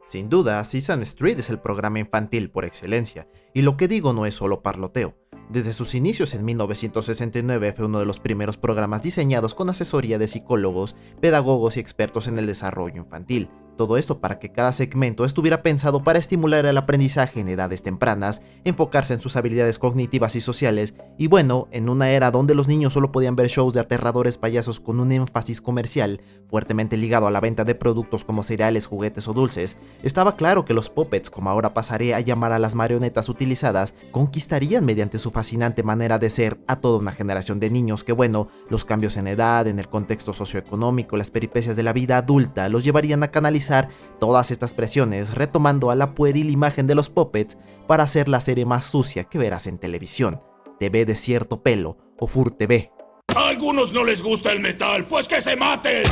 Sin duda, Sesame Street es el programa infantil por excelencia, y lo que digo no es solo parloteo. Desde sus inicios en 1969 fue uno de los primeros programas diseñados con asesoría de psicólogos, pedagogos y expertos en el desarrollo infantil. Todo esto para que cada segmento estuviera pensado para estimular el aprendizaje en edades tempranas, enfocarse en sus habilidades cognitivas y sociales, y bueno, en una era donde los niños solo podían ver shows de aterradores payasos con un énfasis comercial, fuertemente ligado a la venta de productos como cereales, juguetes o dulces, estaba claro que los puppets, como ahora pasaré a llamar a las marionetas utilizadas, conquistarían mediante su fascinante manera de ser a toda una generación de niños que bueno, los cambios en edad, en el contexto socioeconómico, las peripecias de la vida adulta, los llevarían a canalizar todas estas presiones, retomando a la pueril imagen de los puppets para hacer la serie más sucia que verás en televisión, TV de cierto pelo o Fur TV. A algunos no les gusta el metal, pues que se maten.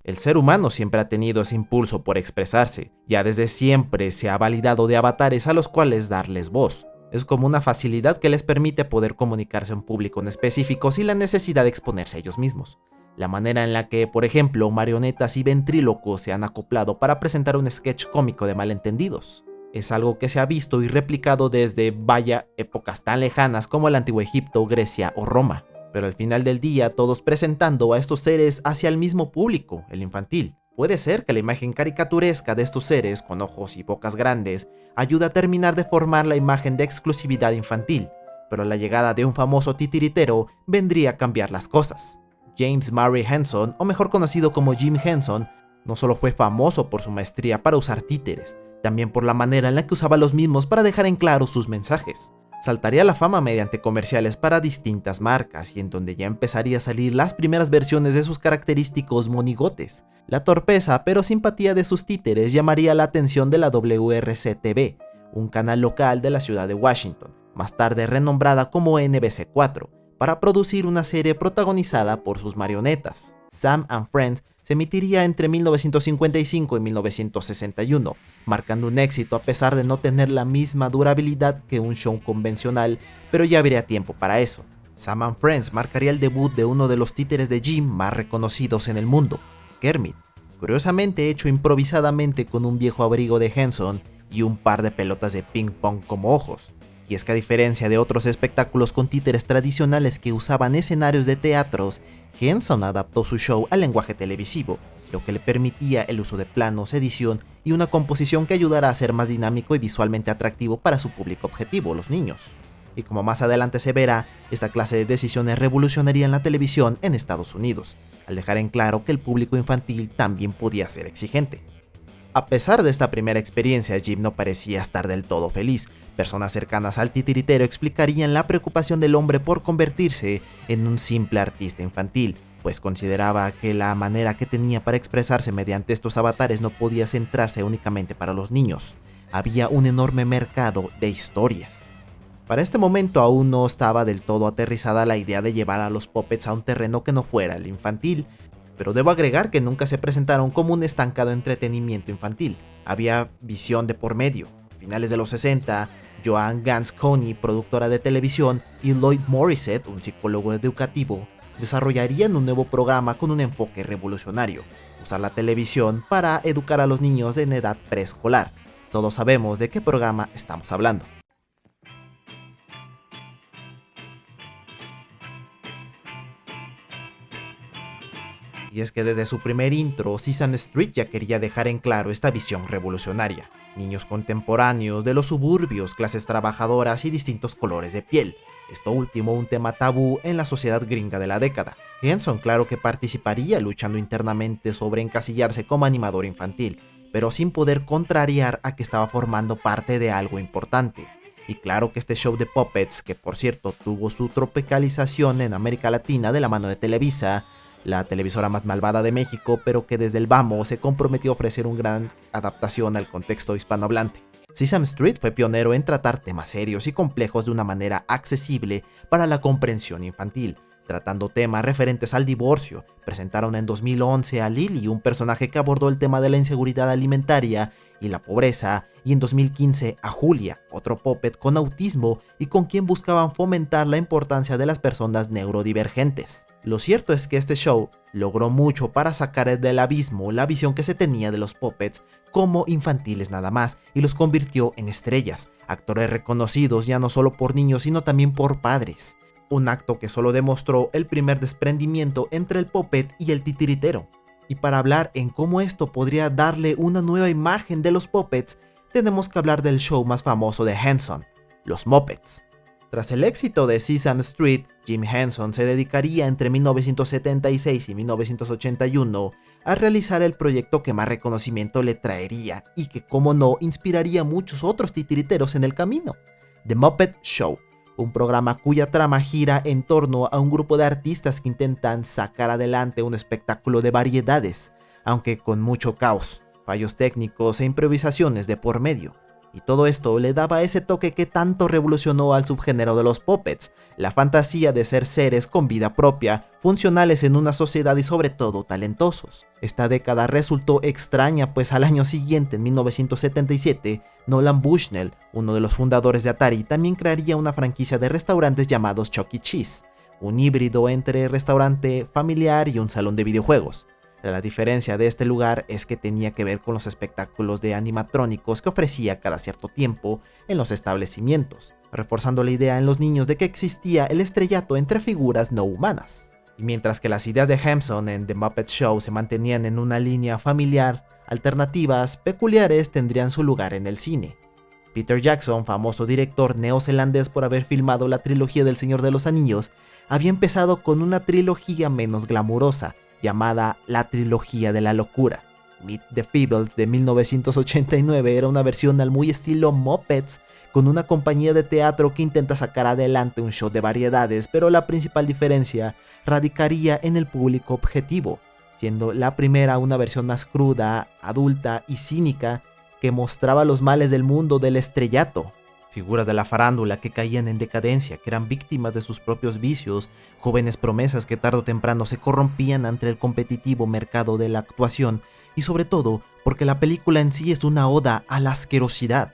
El ser humano siempre ha tenido ese impulso por expresarse, ya desde siempre se ha validado de avatares a los cuales darles voz. Es como una facilidad que les permite poder comunicarse a un público en específico sin la necesidad de exponerse a ellos mismos. La manera en la que, por ejemplo, marionetas y ventrílocos se han acoplado para presentar un sketch cómico de malentendidos. Es algo que se ha visto y replicado desde, vaya, épocas tan lejanas como el antiguo Egipto, Grecia o Roma. Pero al final del día, todos presentando a estos seres hacia el mismo público, el infantil. Puede ser que la imagen caricaturesca de estos seres con ojos y bocas grandes ayude a terminar de formar la imagen de exclusividad infantil, pero la llegada de un famoso titiritero vendría a cambiar las cosas. James Murray Henson, o mejor conocido como Jim Henson, no solo fue famoso por su maestría para usar títeres, también por la manera en la que usaba los mismos para dejar en claro sus mensajes. Saltaría a la fama mediante comerciales para distintas marcas y en donde ya empezaría a salir las primeras versiones de sus característicos monigotes. La torpeza pero simpatía de sus títeres llamaría la atención de la WRC-TV, un canal local de la ciudad de Washington, más tarde renombrada como NBC4, para producir una serie protagonizada por sus marionetas. Sam and Friends se emitiría entre 1955 y 1961, marcando un éxito a pesar de no tener la misma durabilidad que un show convencional, pero ya habría tiempo para eso. Sam and Friends marcaría el debut de uno de los títeres de Jim más reconocidos en el mundo, Kermit, curiosamente hecho improvisadamente con un viejo abrigo de Henson y un par de pelotas de ping pong como ojos. Y es que a diferencia de otros espectáculos con títeres tradicionales que usaban escenarios de teatros, Henson adaptó su show al lenguaje televisivo, lo que le permitía el uso de planos, edición y una composición que ayudara a ser más dinámico y visualmente atractivo para su público objetivo, los niños. Y como más adelante se verá, esta clase de decisiones revolucionarían la televisión en Estados Unidos, al dejar en claro que el público infantil también podía ser exigente. A pesar de esta primera experiencia, Jim no parecía estar del todo feliz. Personas cercanas al titiritero explicarían la preocupación del hombre por convertirse en un simple artista infantil, pues consideraba que la manera que tenía para expresarse mediante estos avatares no podía centrarse únicamente para los niños. Había un enorme mercado de historias. Para este momento aún no estaba del todo aterrizada la idea de llevar a los puppets a un terreno que no fuera el infantil, pero debo agregar que nunca se presentaron como un estancado entretenimiento infantil. Había visión de por medio. A finales de los 60, Joan Gans Coney, productora de televisión, y Lloyd Morissette, un psicólogo educativo, desarrollarían un nuevo programa con un enfoque revolucionario: usar la televisión para educar a los niños en edad preescolar. Todos sabemos de qué programa estamos hablando. Y es que desde su primer intro, Sesame Street ya quería dejar en claro esta visión revolucionaria. Niños contemporáneos de los suburbios, clases trabajadoras y distintos colores de piel. Esto último un tema tabú en la sociedad gringa de la década. Henson claro que participaría luchando internamente sobre encasillarse como animador infantil, pero sin poder contrariar a que estaba formando parte de algo importante. Y claro que este show de puppets, que por cierto tuvo su tropicalización en América Latina de la mano de Televisa, la televisora más malvada de México, pero que desde el vamos se comprometió a ofrecer una gran adaptación al contexto hispanohablante. Sesame Street fue pionero en tratar temas serios y complejos de una manera accesible para la comprensión infantil, tratando temas referentes al divorcio. Presentaron en 2011 a Lily, un personaje que abordó el tema de la inseguridad alimentaria y la pobreza, y en 2015 a Julia, otro puppet con autismo y con quien buscaban fomentar la importancia de las personas neurodivergentes. Lo cierto es que este show logró mucho para sacar del abismo la visión que se tenía de los puppets como infantiles nada más y los convirtió en estrellas, actores reconocidos ya no solo por niños sino también por padres. Un acto que solo demostró el primer desprendimiento entre el puppet y el titiritero. Y para hablar en cómo esto podría darle una nueva imagen de los puppets, tenemos que hablar del show más famoso de Henson, los Muppets. Tras el éxito de Sesame Street, Jim Henson se dedicaría entre 1976 y 1981 a realizar el proyecto que más reconocimiento le traería y que, como no, inspiraría a muchos otros titiriteros en el camino: The Muppet Show, un programa cuya trama gira en torno a un grupo de artistas que intentan sacar adelante un espectáculo de variedades, aunque con mucho caos, fallos técnicos e improvisaciones de por medio. Y todo esto le daba ese toque que tanto revolucionó al subgénero de los puppets, la fantasía de ser seres con vida propia, funcionales en una sociedad y sobre todo talentosos. Esta década resultó extraña, pues al año siguiente, en 1977, Nolan Bushnell, uno de los fundadores de Atari, también crearía una franquicia de restaurantes llamados Chuck E. Cheese, un híbrido entre restaurante familiar y un salón de videojuegos. La diferencia de este lugar es que tenía que ver con los espectáculos de animatrónicos que ofrecía cada cierto tiempo en los establecimientos, reforzando la idea en los niños de que existía el estrellato entre figuras no humanas. Y mientras que las ideas de Henson en The Muppet Show se mantenían en una línea familiar, alternativas peculiares tendrían su lugar en el cine. Peter Jackson, famoso director neozelandés por haber filmado la trilogía del Señor de los Anillos, había empezado con una trilogía menos glamurosa, llamada la Trilogía de la Locura. Meet the Feebles de 1989 era una versión al muy estilo Muppets, con una compañía de teatro que intenta sacar adelante un show de variedades, pero la principal diferencia radicaría en el público objetivo, siendo la primera una versión más cruda, adulta y cínica que mostraba los males del mundo del estrellato. Figuras de la farándula que caían en decadencia, que eran víctimas de sus propios vicios, jóvenes promesas que tarde o temprano se corrompían ante el competitivo mercado de la actuación, y sobre todo porque la película en sí es una oda a la asquerosidad.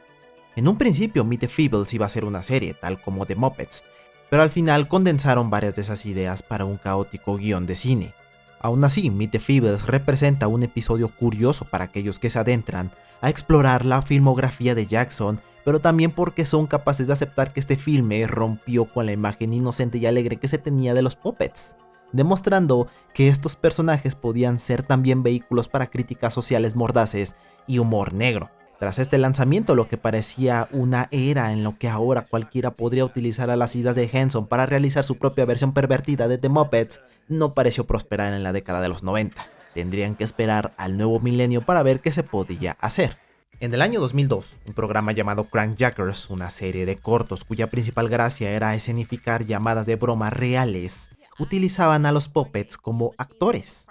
En un principio Meet the Feebles iba a ser una serie, tal como The Muppets, pero al final condensaron varias de esas ideas para un caótico guión de cine. Aún así, Meet the Feebles representa un episodio curioso para aquellos que se adentran a explorar la filmografía de Jackson, pero también porque son capaces de aceptar que este filme rompió con la imagen inocente y alegre que se tenía de los puppets, demostrando que estos personajes podían ser también vehículos para críticas sociales mordaces y humor negro. Tras este lanzamiento, lo que parecía una era en lo que ahora cualquiera podría utilizar a las ideas de Henson para realizar su propia versión pervertida de The Muppets, no pareció prosperar en la década de los 90. Tendrían que esperar al nuevo milenio para ver qué se podía hacer. En el año 2002, un programa llamado Crankjackers, una serie de cortos cuya principal gracia era escenificar llamadas de broma reales, utilizaban a los puppets como actores.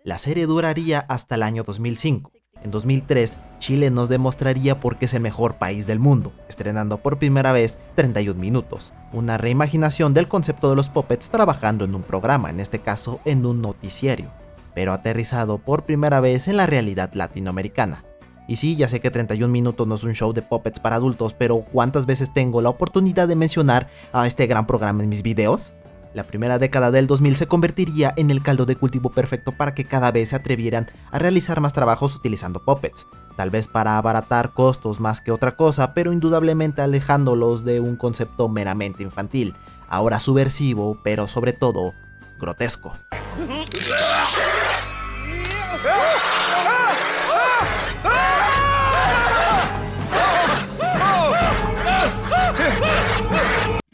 La serie duraría hasta el año 2005. En 2003, Chile nos demostraría por qué es el mejor país del mundo, estrenando por primera vez 31 minutos, una reimaginación del concepto de los puppets trabajando en un programa, en este caso en un noticiario, pero aterrizado por primera vez en la realidad latinoamericana. Y sí, ya sé que 31 minutos no es un show de puppets para adultos, pero ¿cuántas veces tengo la oportunidad de mencionar a este gran programa en mis videos? La primera década del 2000 se convertiría en el caldo de cultivo perfecto para que cada vez se atrevieran a realizar más trabajos utilizando puppets, tal vez para abaratar costos más que otra cosa, pero indudablemente alejándolos de un concepto meramente infantil, ahora subversivo, pero sobre todo grotesco.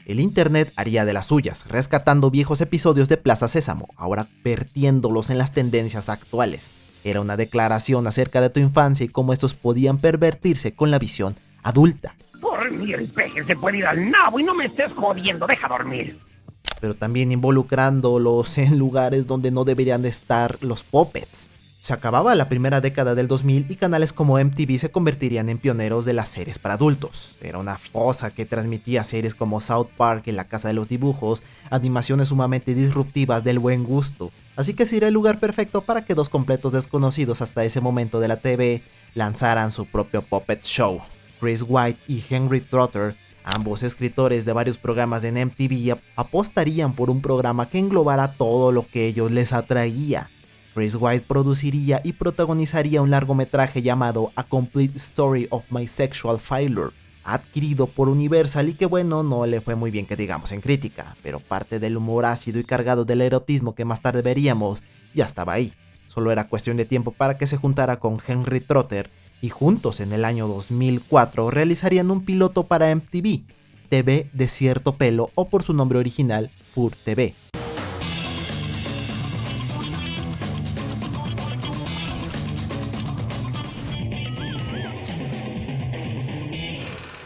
El internet haría de las suyas, rescatando viejos episodios de Plaza Sésamo, ahora vertiéndolos en las tendencias actuales. Era una declaración acerca de tu infancia y cómo estos podían pervertirse con la visión adulta. Por mí el peje se puede ir al nabo y no me estés jodiendo, deja dormir. Pero también involucrándolos en lugares donde no deberían estar los puppets. Se acababa la primera década del 2000 y canales como MTV se convertirían en pioneros de las series para adultos. Era una fosa que transmitía series como South Park y La Casa de los Dibujos, animaciones sumamente disruptivas del buen gusto. Así que sería el lugar perfecto para que dos completos desconocidos hasta ese momento de la TV lanzaran su propio puppet show. Chris White y Henry Trotter Ambos escritores de varios programas en MTV apostarían por un programa que englobara todo lo que ellos les atraía. Chris White produciría y protagonizaría un largometraje llamado A Complete Story of My Sexual Failure, adquirido por Universal y que bueno, no le fue muy bien que digamos en crítica, pero parte del humor ácido y cargado del erotismo que más tarde veríamos ya estaba ahí. Solo era cuestión de tiempo para que se juntara con Henry Trotter y juntos en el año 2004 realizarían un piloto para MTV, TV de cierto pelo o por su nombre original, Fur TV.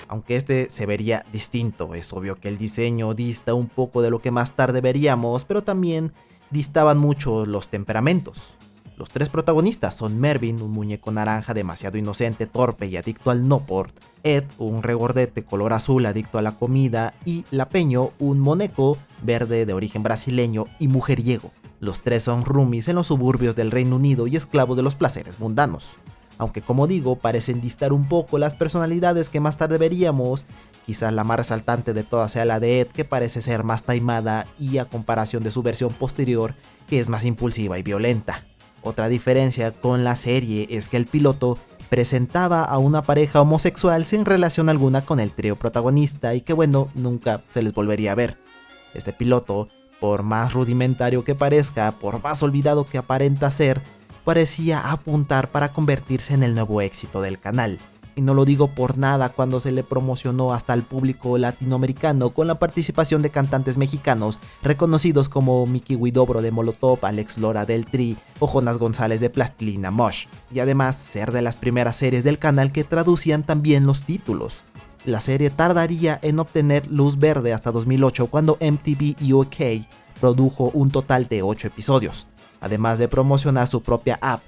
Aunque este se vería distinto, es obvio que el diseño dista un poco de lo que más tarde veríamos, pero también distaban mucho los temperamentos. Los tres protagonistas son Mervyn, un muñeco naranja demasiado inocente, torpe y adicto al Noport, Ed, un regordete color azul adicto a la comida, y Lapeño, un moneco verde de origen brasileño y mujeriego. Los tres son roomies en los suburbios del Reino Unido y esclavos de los placeres mundanos. Aunque como digo, parecen distar un poco las personalidades que más tarde veríamos, quizás la más resaltante de todas sea la de Ed, que parece ser más taimada y a comparación de su versión posterior, que es más impulsiva y violenta. Otra diferencia con la serie es que el piloto presentaba a una pareja homosexual sin relación alguna con el trío protagonista y que bueno, nunca se les volvería a ver. Este piloto, por más rudimentario que parezca, por más olvidado que aparenta ser, parecía apuntar para convertirse en el nuevo éxito del canal. Y no lo digo por nada cuando se le promocionó hasta al público latinoamericano con la participación de cantantes mexicanos reconocidos como Miki Huidobro de Molotov, Alex Lora del Tri o Jonas González de Plastilina Mosh, y además ser de las primeras series del canal que traducían también los títulos. La serie tardaría en obtener luz verde hasta 2008 cuando MTV UK produjo un total de 8 episodios, además de promocionar su propia app,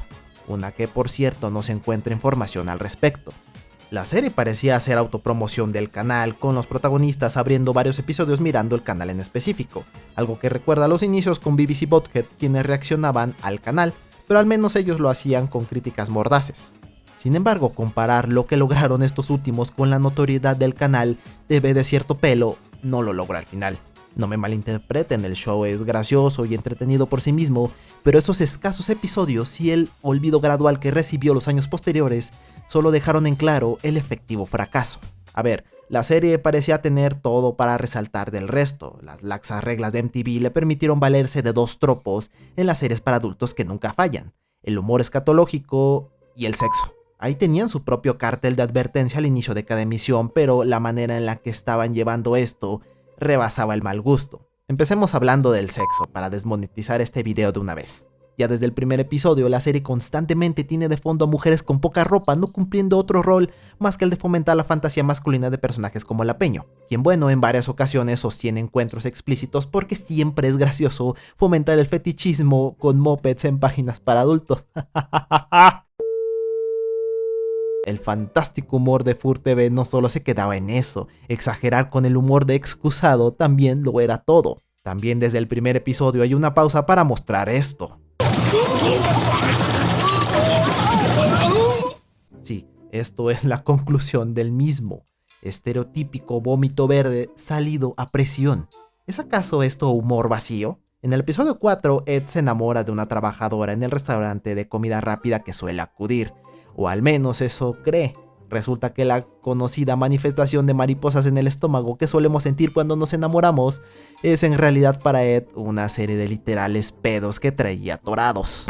una que por cierto no se encuentra información al respecto. La serie parecía ser autopromoción del canal, con los protagonistas abriendo varios episodios mirando el canal en específico, algo que recuerda a los inicios con BBC Bothead, quienes reaccionaban al canal, pero al menos ellos lo hacían con críticas mordaces. Sin embargo, comparar lo que lograron estos últimos con la notoriedad del canal TV de cierto pelo, no lo logra al final. No me malinterpreten, el show es gracioso y entretenido por sí mismo, pero esos escasos episodios y el olvido gradual que recibió los años posteriores solo dejaron en claro el efectivo fracaso. A ver, la serie parecía tener todo para resaltar del resto. Las laxas reglas de MTV le permitieron valerse de dos tropos en las series para adultos que nunca fallan: el humor escatológico y el sexo. Ahí tenían su propio cartel de advertencia al inicio de cada emisión, pero la manera en la que estaban llevando esto rebasaba el mal gusto. Empecemos hablando del sexo para desmonetizar este video de una vez. Ya desde el primer episodio, la serie constantemente tiene de fondo a mujeres con poca ropa, no cumpliendo otro rol más que el de fomentar la fantasía masculina de personajes como Lapeño, quien bueno, en varias ocasiones sostiene encuentros explícitos porque siempre es gracioso fomentar el fetichismo con mopeds en páginas para adultos. El fantástico humor de Fur TV no solo se quedaba en eso, exagerar con el humor de excusado también lo era todo. También desde el primer episodio hay una pausa para mostrar esto. Sí, esto es la conclusión del mismo. Estereotípico vómito verde salido a presión. ¿Es acaso esto humor vacío? En el episodio 4, Ed se enamora de una trabajadora en el restaurante de comida rápida que suele acudir. O al menos eso cree. Resulta que la conocida manifestación de mariposas en el estómago que solemos sentir cuando nos enamoramos es en realidad para Ed una serie de literales pedos que traía atorados.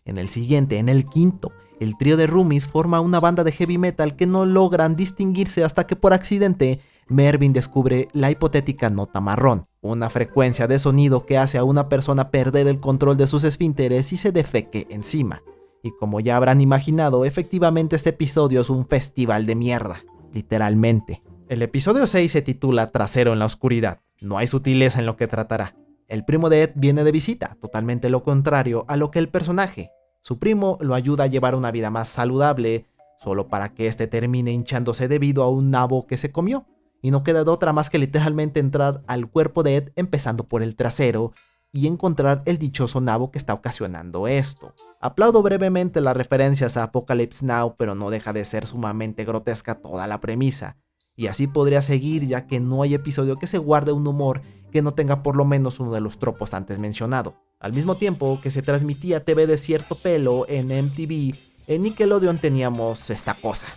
En el siguiente, en el quinto, el trío de roomies forma una banda de heavy metal que no logran distinguirse hasta que por accidente Mervyn descubre la hipotética nota marrón, una frecuencia de sonido que hace a una persona perder el control de sus esfínteres y se defeque encima. Y como ya habrán imaginado, efectivamente este episodio es un festival de mierda, literalmente. El episodio 6 se titula Trasero en la oscuridad. No hay sutileza en lo que tratará. El primo de Ed viene de visita, totalmente lo contrario a lo que el personaje. Su primo lo ayuda a llevar una vida más saludable, solo para que este termine hinchándose debido a un nabo que se comió. Y no queda de otra más que literalmente entrar al cuerpo de Ed empezando por el trasero, y encontrar el dichoso nabo que está ocasionando esto. Aplaudo brevemente las referencias a Apocalypse Now, pero no deja de ser sumamente grotesca toda la premisa. Y así podría seguir, ya que no hay episodio que se guarde un humor que no tenga por lo menos uno de los tropos antes mencionado. Al mismo tiempo que se transmitía TV de cierto pelo en MTV, en Nickelodeon teníamos esta cosa.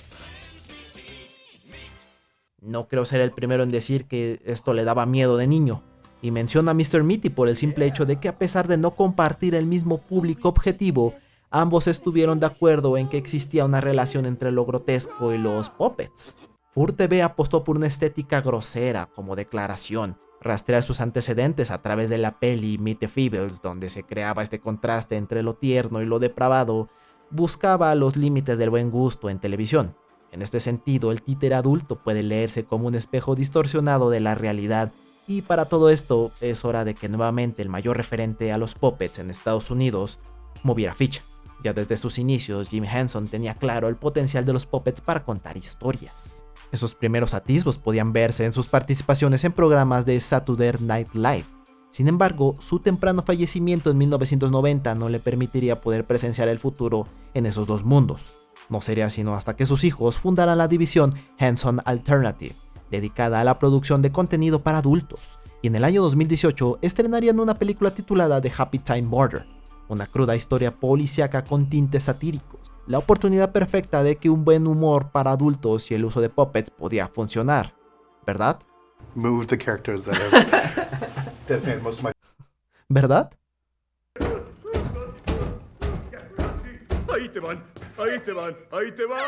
No creo ser el primero en decir que esto le daba miedo de niño, y menciono a Mr. Mitty por el simple hecho de que a pesar de no compartir el mismo público objetivo, ambos estuvieron de acuerdo en que existía una relación entre lo grotesco y los puppets. Fur TV apostó por una estética grosera como declaración, rastrear sus antecedentes a través de la peli Meet the Feebles, donde se creaba este contraste entre lo tierno y lo depravado, buscaba los límites del buen gusto en televisión. En este sentido, el títere adulto puede leerse como un espejo distorsionado de la realidad, y para todo esto es hora de que nuevamente el mayor referente a los puppets en Estados Unidos moviera ficha. Ya desde sus inicios, Jim Henson tenía claro el potencial de los puppets para contar historias. Esos primeros atisbos podían verse en sus participaciones en programas de Saturday Night Live. Sin embargo, su temprano fallecimiento en 1990 no le permitiría poder presenciar el futuro en esos dos mundos. No sería sino hasta que sus hijos fundaran la división Henson Alternative, dedicada a la producción de contenido para adultos, y en el año 2018 estrenarían una película titulada The Happy Time Murder, una cruda historia policíaca con tintes satíricos, la oportunidad perfecta de que un buen humor para adultos y el uso de puppets podía funcionar, ¿verdad? Move the characters that have designated most of my... ¿Verdad? Ahí te van, ahí te van, ahí te van.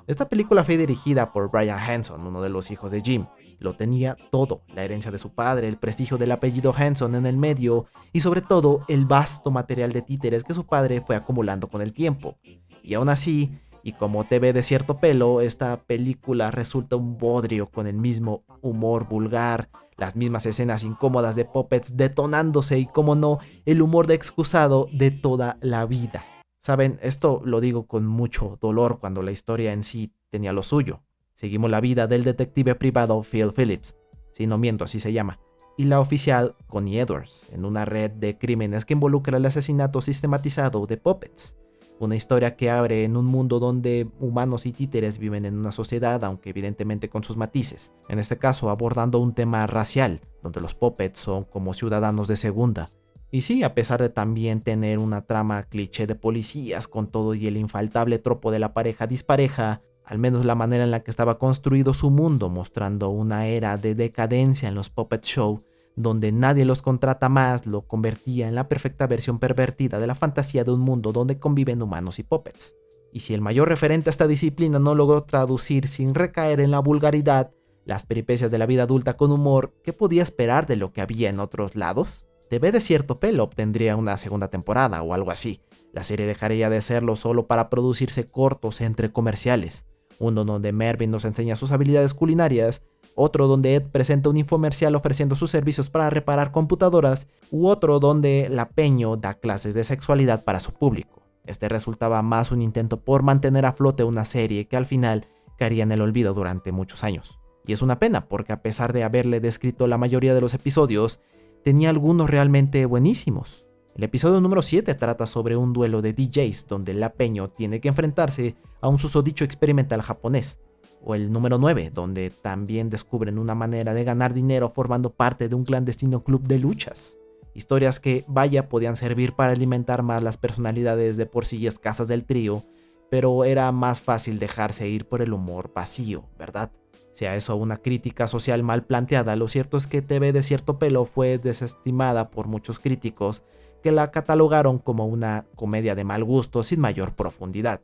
Esta película fue dirigida por Brian Henson, uno de los hijos de Jim. Lo tenía todo, la herencia de su padre, el prestigio del apellido Henson en el medio y sobre todo el vasto material de títeres que su padre fue acumulando con el tiempo. Y aún así, y como TV de cierto pelo, esta película resulta un bodrio con el mismo humor vulgar, las mismas escenas incómodas de puppets detonándose y, como no, el humor de excusado de toda la vida. Saben, esto lo digo con mucho dolor cuando la historia en sí tenía lo suyo. Seguimos la vida del detective privado Phil Phillips, si no miento así se llama, y la oficial Connie Edwards, en una red de crímenes que involucra el asesinato sistematizado de puppets. Una historia que abre en un mundo donde humanos y títeres viven en una sociedad, aunque evidentemente con sus matices. En este caso abordando un tema racial, donde los puppets son como ciudadanos de segunda. Y sí, a pesar de también tener una trama cliché de policías con todo y el infaltable tropo de la pareja dispareja, al menos la manera en la que estaba construido su mundo, mostrando una era de decadencia en los puppet show, donde nadie los contrata más, lo convertía en la perfecta versión pervertida de la fantasía de un mundo donde conviven humanos y puppets. Y si el mayor referente a esta disciplina no logró traducir sin recaer en la vulgaridad las peripecias de la vida adulta con humor, ¿qué podía esperar de lo que había en otros lados? TV de cierto pelo obtendría una segunda temporada o algo así. La serie dejaría de serlo solo para producirse cortos entre comerciales. Uno donde Mervyn nos enseña sus habilidades culinarias, otro donde Ed presenta un infomercial ofreciendo sus servicios para reparar computadoras, u otro donde la Peño da clases de sexualidad para su público. Este resultaba más un intento por mantener a flote una serie que al final caería en el olvido durante muchos años. Y es una pena porque a pesar de haberle descrito la mayoría de los episodios, tenía algunos realmente buenísimos. El episodio número 7 trata sobre un duelo de DJs donde la Peño tiene que enfrentarse a un susodicho experimental japonés. O el número 9, donde también descubren una manera de ganar dinero formando parte de un clandestino club de luchas. Historias que, vaya, podían servir para alimentar más las personalidades de por sí escasas del trío, pero era más fácil dejarse ir por el humor vacío, ¿verdad? Sea eso una crítica social mal planteada, lo cierto es que TV de cierto pelo fue desestimada por muchos críticos que la catalogaron como una comedia de mal gusto sin mayor profundidad.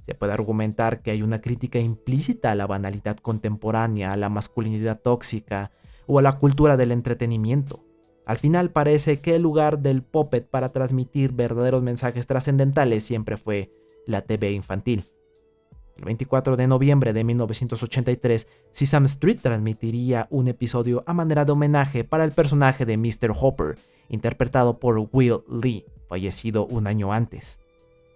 Se puede argumentar que hay una crítica implícita a la banalidad contemporánea, a la masculinidad tóxica o a la cultura del entretenimiento. Al final parece que el lugar del puppet para transmitir verdaderos mensajes trascendentales siempre fue la TV infantil. El 24 de noviembre de 1983, Sesame Street transmitiría un episodio a manera de homenaje para el personaje de Mr. Hopper, interpretado por Will Lee, fallecido un año antes.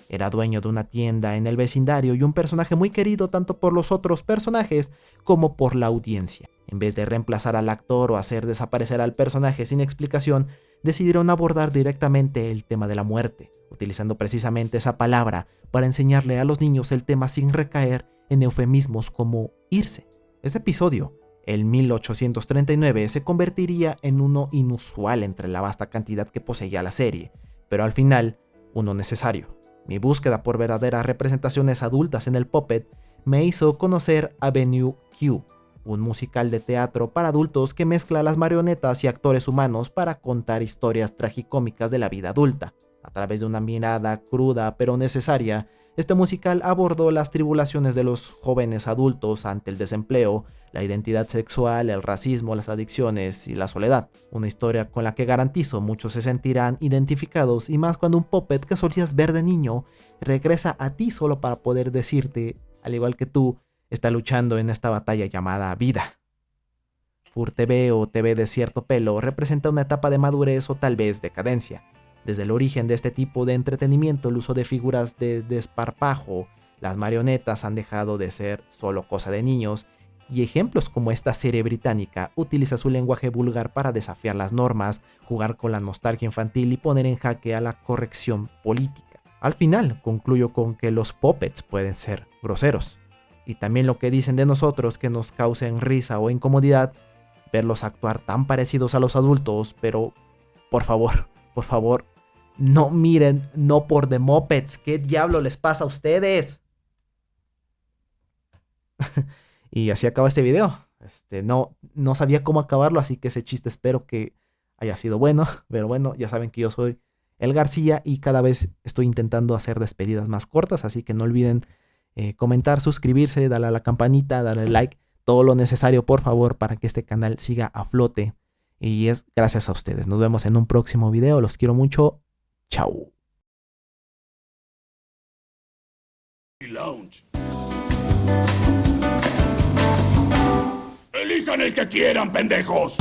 Era dueño de una tienda en el vecindario y un personaje muy querido tanto por los otros personajes como por la audiencia. En vez de reemplazar al actor o hacer desaparecer al personaje sin explicación, decidieron abordar directamente el tema de la muerte, utilizando precisamente esa palabra para enseñarle a los niños el tema sin recaer en eufemismos como irse. Este episodio, en 1839, se convertiría en uno inusual entre la vasta cantidad que poseía la serie, pero al final, uno necesario. Mi búsqueda por verdaderas representaciones adultas en el puppet me hizo conocer Avenue Q, un musical de teatro para adultos que mezcla las marionetas y actores humanos para contar historias tragicómicas de la vida adulta. A través de una mirada cruda pero necesaria, este musical abordó las tribulaciones de los jóvenes adultos ante el desempleo, la identidad sexual, el racismo, las adicciones y la soledad. Una historia con la que garantizo muchos se sentirán identificados, y más cuando un puppet que solías ver de niño regresa a ti solo para poder decirte, al igual que tú, está luchando en esta batalla llamada vida. Fur TV o TV de cierto pelo representa una etapa de madurez o tal vez decadencia. Desde el origen de este tipo de entretenimiento, el uso de figuras de desparpajo, las marionetas han dejado de ser solo cosa de niños, y ejemplos como esta serie británica utiliza su lenguaje vulgar para desafiar las normas, jugar con la nostalgia infantil y poner en jaque a la corrección política. Al final, concluyo con que los puppets pueden ser groseros, y también lo que dicen de nosotros que nos causen risa o incomodidad, verlos actuar tan parecidos a los adultos, pero por favor, no miren No por the Muppets. ¿Qué diablo les pasa a ustedes? Y así acaba este video. No sabía cómo acabarlo, así que ese chiste espero que haya sido bueno. Pero bueno, ya saben que yo soy el García y cada vez estoy intentando hacer despedidas más cortas, así que no olviden comentar, suscribirse, darle a la campanita, darle like, todo lo necesario por favor para que este canal siga a flote. Y es gracias a ustedes. Nos vemos en un próximo video. Los quiero mucho. Chao. Elijan el que quieran, pendejos.